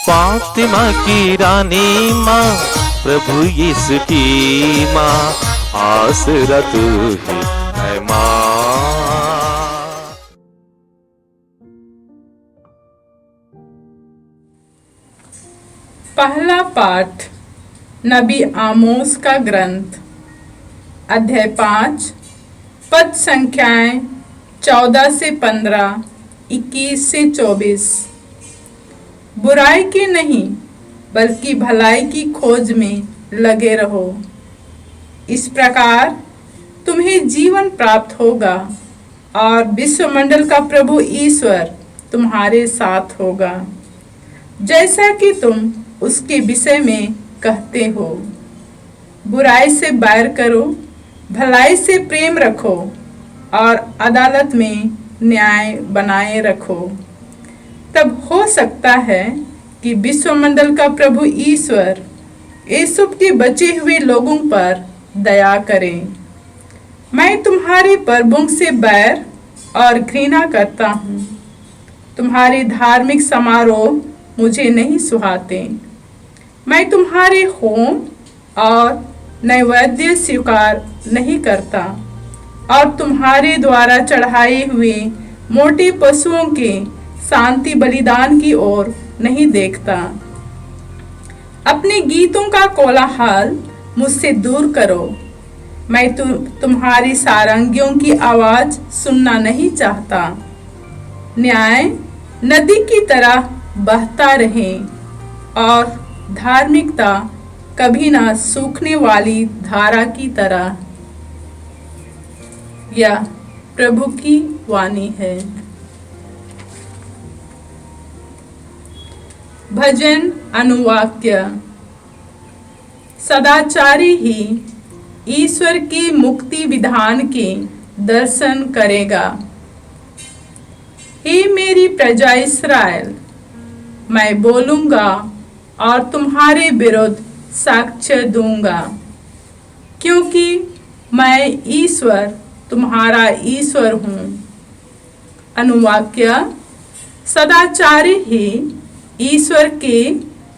फातिमा की रानी माँ, प्रभु यीशु की माँ, आसरा तू ही है माँ। पहला पाठ नबी आमोस का ग्रंथ, अध्याय 5, पद संख्याएं 14 से 15, 21 से 24। बुराई के नहीं बल्कि भलाई की खोज में लगे रहो, इस प्रकार तुम्हें जीवन प्राप्त होगा और विश्वमंडल का प्रभु ईश्वर तुम्हारे साथ होगा, जैसा कि तुम उसके विषय में कहते हो। बुराई से बैर करो, भलाई से प्रेम रखो और अदालत में न्याय बनाए रखो। तब हो सकता है कि विश्वमंडल का प्रभु ईश्वर यूसुफ के बचे हुए लोगों पर दया करे। मैं तुम्हारे पर्वों से बैर और घृणा करता हूँ। तुम्हारे धार्मिक समारोह मुझे नहीं सुहाते। मैं तुम्हारे होम और नैवेद्य स्वीकार नहीं करता और तुम्हारे द्वारा चढ़ाए हुए मोटे पशुओं के शांति बलिदान की ओर नहीं देखता। अपने गीतों का कोलाहल मुझसे दूर करो। मैं तुम्हारी सारंगियों की आवाज सुनना नहीं चाहता। न्याय नदी की तरह बहता रहे और धार्मिकता कभी ना सूखने वाली धारा की तरह। यह प्रभु की वाणी है। भजन अनुवाक्य। सदाचारी ही ईश्वर के मुक्ति विधान के दर्शन करेगा। हे मेरी प्रजा इस्राएल, मैं बोलूंगा और तुम्हारे विरुद्ध साक्ष्य दूंगा, क्योंकि मैं ईश्वर तुम्हारा ईश्वर हूँ। अनुवाक्य। सदाचारी ही ईश्वर के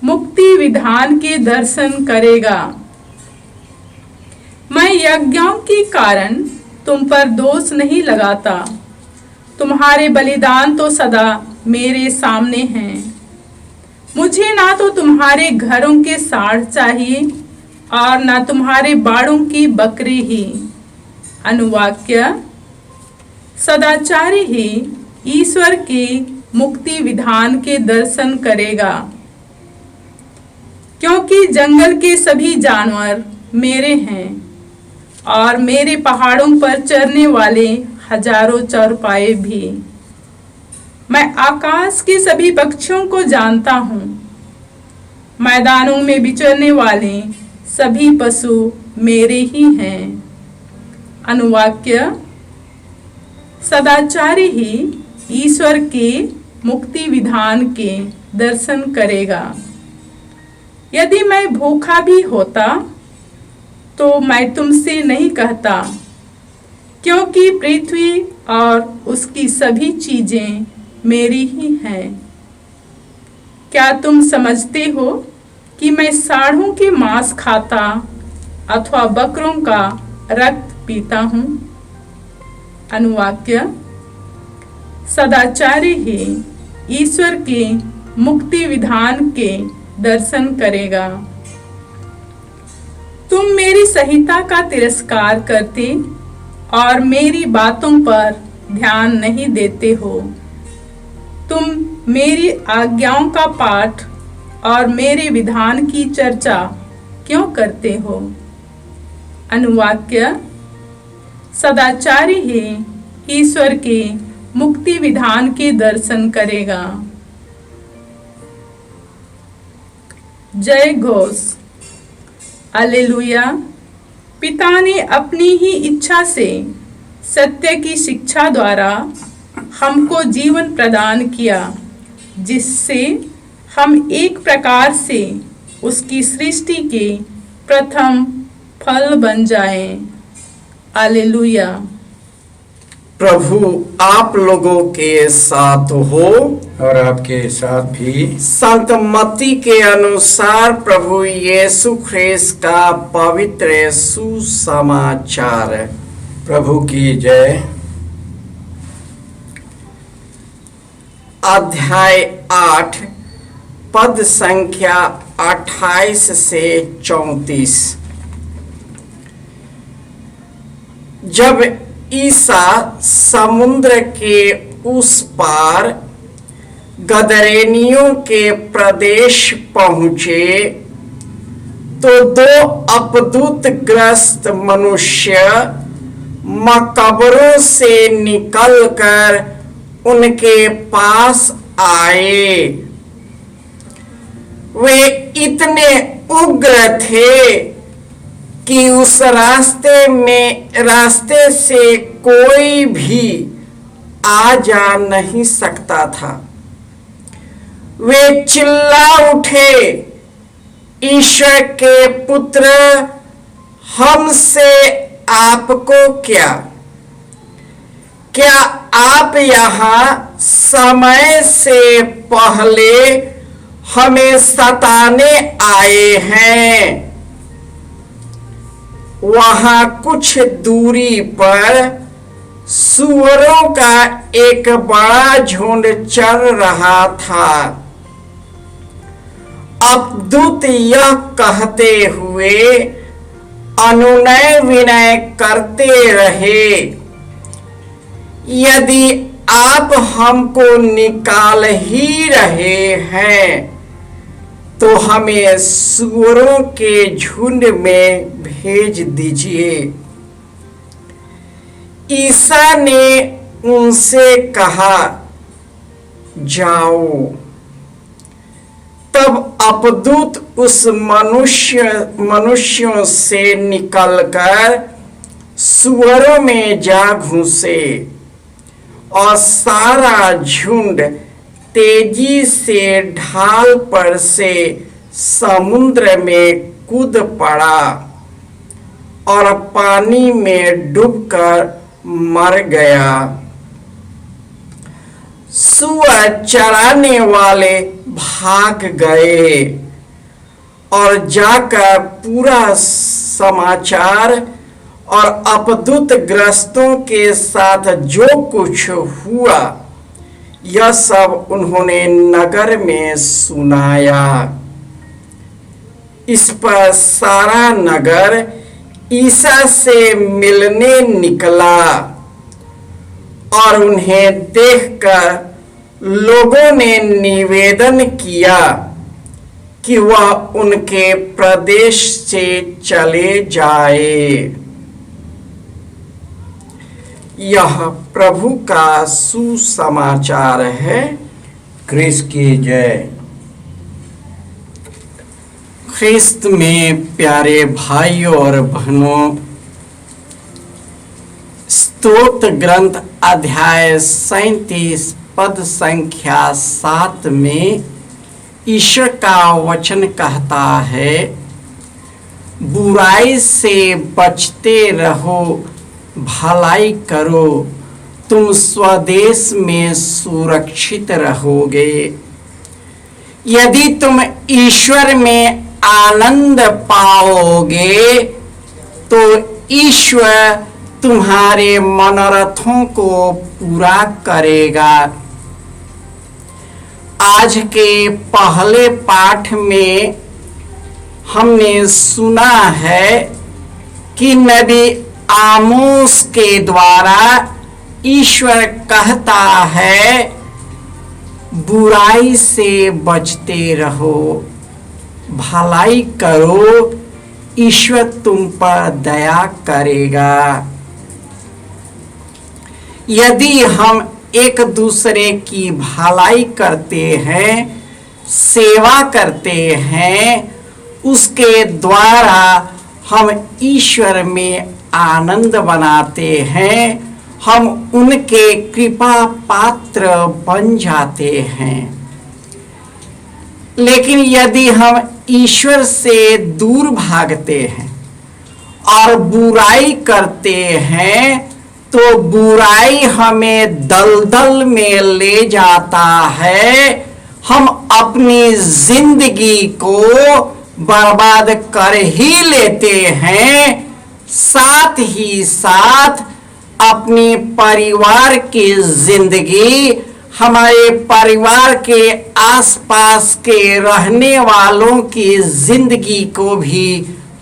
मुक्ति विधान के दर्शन करेगा। मैं यज्ञों के कारण तुम पर दोष नहीं लगाता। तुम्हारे बलिदान तो सदा मेरे सामने हैं। मुझे ना तो तुम्हारे घरों के साढ़ चाहिए और ना तुम्हारे बाड़ों की बकरी ही। अनुवाक्य। सदाचारी ही ईश्वर के मुक्ति विधान के दर्शन करेगा, क्योंकि जंगल के सभी जानवर मेरे हैं और मेरे पहाड़ों पर चरने वाले हजारों चौपाए भी। मैं आकाश के सभी पक्षियों को जानता हूँ। मैदानों में विचरने वाले सभी पशु मेरे ही हैं। अनुवाक्य। सदाचारी ही ईश्वर के मुक्ति विधान के दर्शन करेगा। यदि मैं भूखा भी होता तो मैं तुमसे नहीं कहता, क्योंकि पृथ्वी और उसकी सभी चीजें मेरी ही हैं। क्या तुम समझते हो कि मैं साढ़ों के मांस खाता अथवा बकरों का रक्त पीता हूँ? अनुवाक्य। सदाचारी ही ईश्वर के मुक्ति विधान के दर्शन करेगा। तुम मेरी संहिता का तिरस्कार करते और मेरी बातों पर ध्यान नहीं देते हो। तुम मेरी आज्ञाओं का पाठ और मेरे विधान की चर्चा क्यों करते हो? अनुवाक्य। सदाचारी ही ईश्वर के मुक्ति विधान के दर्शन करेगा। जय घोष। हालेलुया। पिता ने अपनी ही इच्छा से सत्य की शिक्षा द्वारा हमको जीवन प्रदान किया, जिससे हम एक प्रकार से उसकी सृष्टि के प्रथम फल बन जाएं। हालेलुया। प्रभु आप लोगों के साथ हो और आपके साथ भी। संत मत्ती के अनुसार प्रभु यीशु ख्रिस्त का पवित्र सुसमाचार। प्रभु की जय। अध्याय 8 पद संख्या 28 से 34। जब ईसा समुद्र के उस पार गदरेनियों के प्रदेश पहुंचे तो दो अपदूत ग्रस्त मनुष्य मकबरों से निकलकर उनके पास आए। वे इतने उग्र थे कि उस रास्ते से कोई भी आ जा नहीं सकता था। वे चिल्ला उठे, ईश्वर के पुत्र, हमसे आपको क्या आप यहाँ समय से पहले हमें सताने आए हैं? वहां कुछ दूरी पर सूअरों का एक बड़ा झुंड चर रहा था। अपदूत यह कहते हुए अनुनय विनय करते रहे, यदि आप हमको निकाल ही रहे हैं तो हमें सूअरों के झुंड में भेज दीजिए। ईसा ने उनसे कहा, जाओ। तब अपदूत उस मनुष्यों से निकलकर सूअरों में जा घुसे और सारा झुंड तेजी से ढाल पर से समुद्र में कूद पड़ा और पानी में डूबकर मर गया। सूअर चराने वाले भाग गए और जाकर पूरा समाचार और अपदूत ग्रस्तों के साथ जो कुछ हुआ यह सब उन्होंने नगर में सुनाया। इस पर सारा नगर ईसा से मिलने निकला और उन्हें देखकर लोगों ने निवेदन किया कि वह उनके प्रदेश से चले जाए। यह प्रभु का सुसमाचार है। ख्रिस्त की जय। ख्रिस्त में प्यारे भाइयों और बहनों, स्तोत्र ग्रंथ अध्याय 37 पद संख्या 7 में ईश्वर का वचन कहता है, बुराई से बचते रहो, भलाई करो, तुम स्वदेश में सुरक्षित रहोगे। यदि तुम ईश्वर में आनंद पाओगे तो ईश्वर तुम्हारे मनोरथों को पूरा करेगा। आज के पहले पाठ में हमने सुना है कि नबी आमोस के द्वारा ईश्वर कहता है, बुराई से बचते रहो, भलाई करो, ईश्वर तुम पर दया करेगा। यदि हम एक दूसरे की भलाई करते हैं, सेवा करते हैं, उसके द्वारा हम ईश्वर में आनंद बनाते हैं, हम उनके कृपा पात्र बन जाते हैं। लेकिन यदि हम ईश्वर से दूर भागते हैं और बुराई करते हैं तो बुराई हमें दलदल में ले जाता है, हम अपनी जिंदगी को बर्बाद कर ही लेते हैं, साथ ही साथ अपने परिवार की जिंदगी, हमारे परिवार के आसपास के रहने वालों की जिंदगी को भी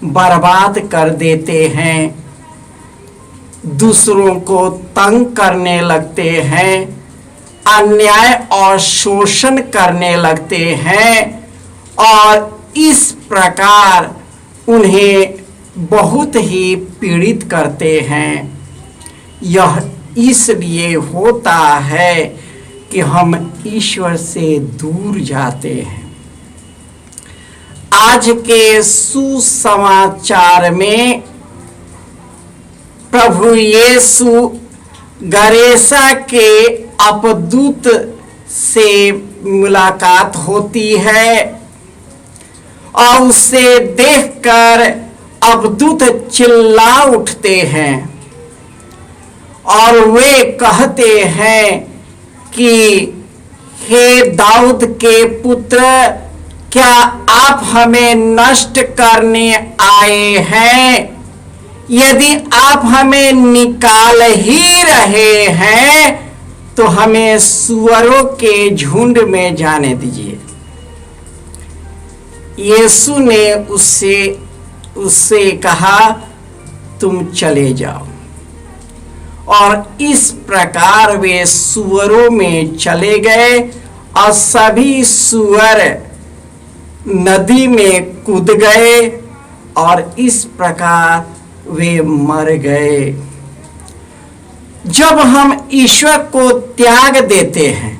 बर्बाद कर देते हैं। दूसरों को तंग करने लगते हैं, अन्याय और शोषण करने लगते हैं और इस प्रकार उन्हें बहुत ही पीड़ित करते हैं। यह इसलिए होता है कि हम ईश्वर से दूर जाते हैं। आज के सुसमाचार में प्रभु यीशु गरेसा के अपदूत से मुलाकात होती है और उसे देखकर अबदूत चिल्ला उठते हैं और वे कहते हैं कि हे दाऊद के पुत्र, क्या आप हमें नष्ट करने आए हैं? यदि आप हमें निकाल ही रहे हैं तो हमें सुअरों के झुंड में जाने दीजिए। यीशु ने उससे कहा, तुम चले जाओ। और इस प्रकार वे सुअरों में चले गए और सभी सुअर नदी में कूद गए और इस प्रकार वे मर गए। जब हम ईश्वर को त्याग देते हैं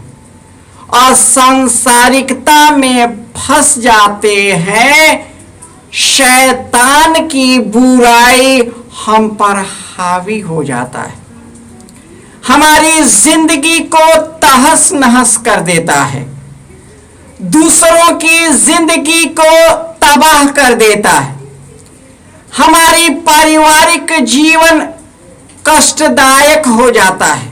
और सांसारिकता में फंस जाते हैं, शैतान की बुराई हम पर हावी हो जाता है, हमारी जिंदगी को तहस नहस कर देता है, दूसरों की जिंदगी को तबाह कर देता है, हमारी पारिवारिक जीवन कष्टदायक हो जाता है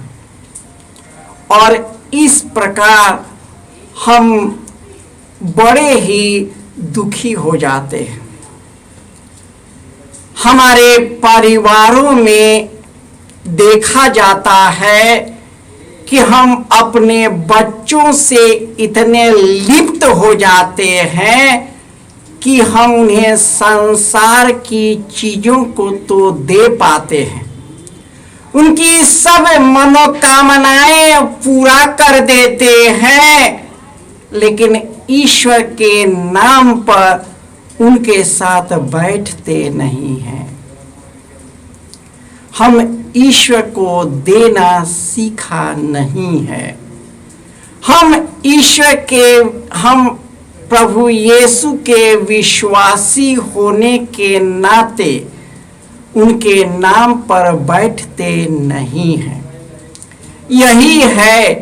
और इस प्रकार हम बड़े ही दुखी हो जाते हैं। हमारे परिवारों में देखा जाता है कि हम अपने बच्चों से इतने लिप्त हो जाते हैं कि हम उन्हें संसार की चीजों को तो दे पाते हैं, उनकी सब मनोकामनाएं पूरा कर देते हैं, लेकिन ईश्वर के नाम पर उनके साथ बैठते नहीं हैं। हम ईश्वर को देना सीखा नहीं है। हम प्रभु यीशु के विश्वासी होने के नाते उनके नाम पर बैठते नहीं हैं। यही है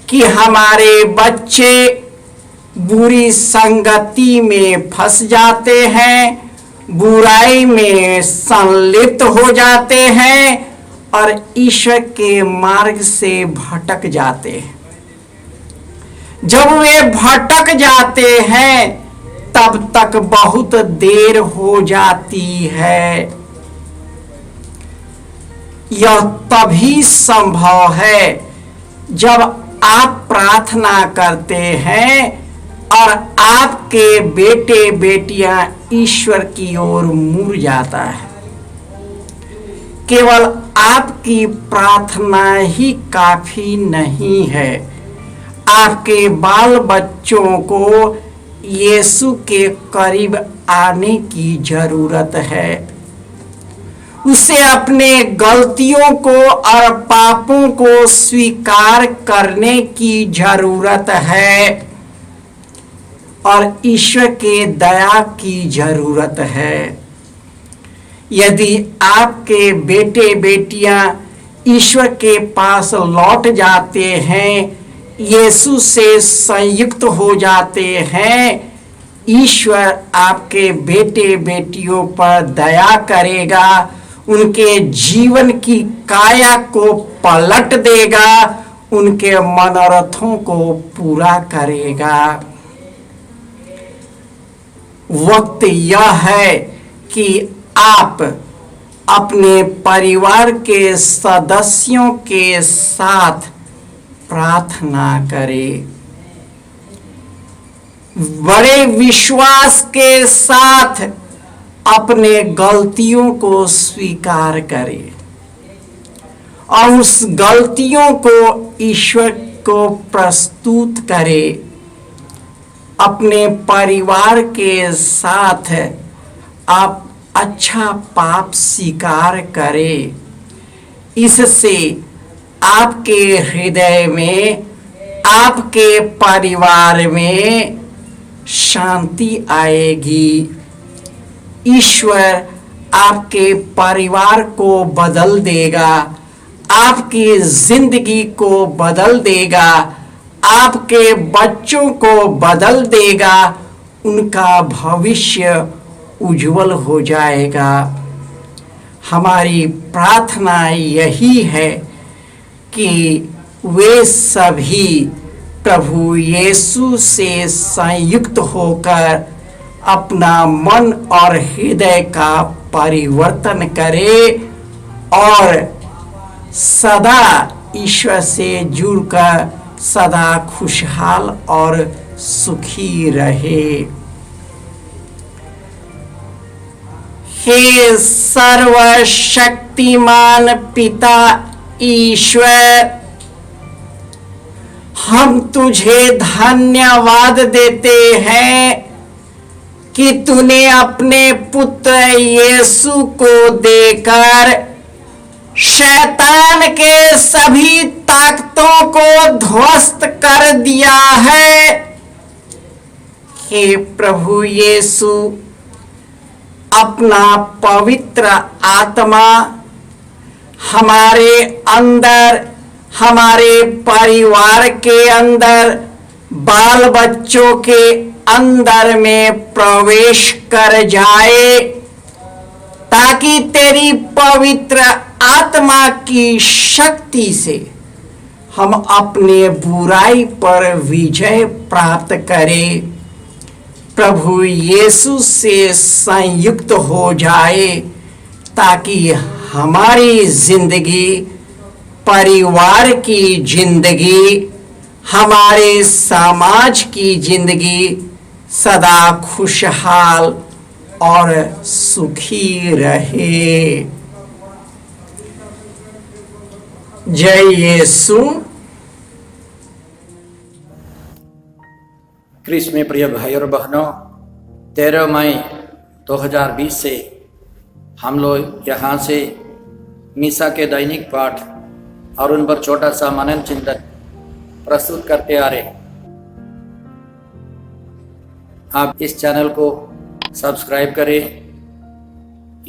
कि हमारे बच्चे बुरी संगति में फंस जाते हैं, बुराई में संलिप्त हो जाते हैं और ईश्वर के मार्ग से भटक जाते हैं। जब वे भटक जाते हैं तब तक बहुत देर हो जाती है। यह तभी संभव है जब आप प्रार्थना करते हैं और आपके बेटे बेटियां ईश्वर की ओर मुड़ जाता है। केवल आपकी प्रार्थना ही काफी नहीं है, आपके बाल बच्चों को यीशु के करीब आने की जरूरत है। उसे अपने गलतियों को और पापों को स्वीकार करने की जरूरत है और ईश्वर के दया की जरूरत है। यदि आपके बेटे बेटियां ईश्वर के पास लौट जाते हैं, यीशु से संयुक्त हो जाते हैं, ईश्वर आपके बेटे बेटियों पर दया करेगा, उनके जीवन की काया को पलट देगा, उनके मनोरथों को पूरा करेगा। वक्त यह है कि आप अपने परिवार के सदस्यों के साथ प्रार्थना करें, बड़े विश्वास के साथ अपने गलतियों को स्वीकार करें और उस गलतियों को ईश्वर को प्रस्तुत करें। अपने परिवार के साथ आप अच्छा पाप स्वीकार करें। इससे आपके हृदय में, आपके परिवार में शांति आएगी। ईश्वर आपके परिवार को बदल देगा, आपकी जिंदगी को बदल देगा, आपके बच्चों को बदल देगा, उनका भविष्य उज्जवल हो जाएगा। हमारी प्रार्थना यही है कि वे सभी प्रभु यीशु से संयुक्त होकर अपना मन और हृदय का परिवर्तन करें और सदा ईश्वर से जुड़कर सदा खुशहाल और सुखी रहे। हे सर्वशक्तिमान पिता ईश्वर, हम तुझे धन्यवाद देते हैं कि तूने अपने पुत्र यीशु को देकर शैतान के सभी ताकतों को ध्वस्त कर दिया है। हे प्रभु यीशु, अपना पवित्र आत्मा हमारे अंदर, हमारे परिवार के अंदर, बाल बच्चों के अंदर में प्रवेश कर जाए, ताकि तेरी पवित्र आत्मा की शक्ति से हम अपने बुराई पर विजय प्राप्त करें, प्रभु यीशु से संयुक्त हो जाए, ताकि हमारी जिंदगी, परिवार की जिंदगी, हमारे समाज की जिंदगी सदा खुशहाल और सुखी रहे। जय यीशु। क्रिस्त में प्रिय भाई और बहनों, 13 मई 2020 से हम लोग यहाँ से मीसा के दैनिक पाठ और उन पर छोटा सा मनन चिंतन प्रस्तुत करते आ रहे। आप इस चैनल को सब्सक्राइब करें,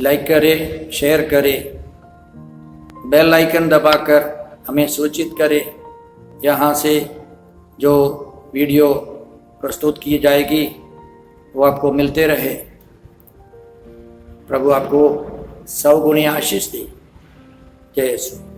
लाइक करें, शेयर करें, बेल आइकन दबाकर हमें सूचित करें। यहाँ से जो वीडियो प्रस्तुत की जाएगी वो आपको मिलते रहे। प्रभु आपको 100 गुनी आशीष दे। जय यीशु।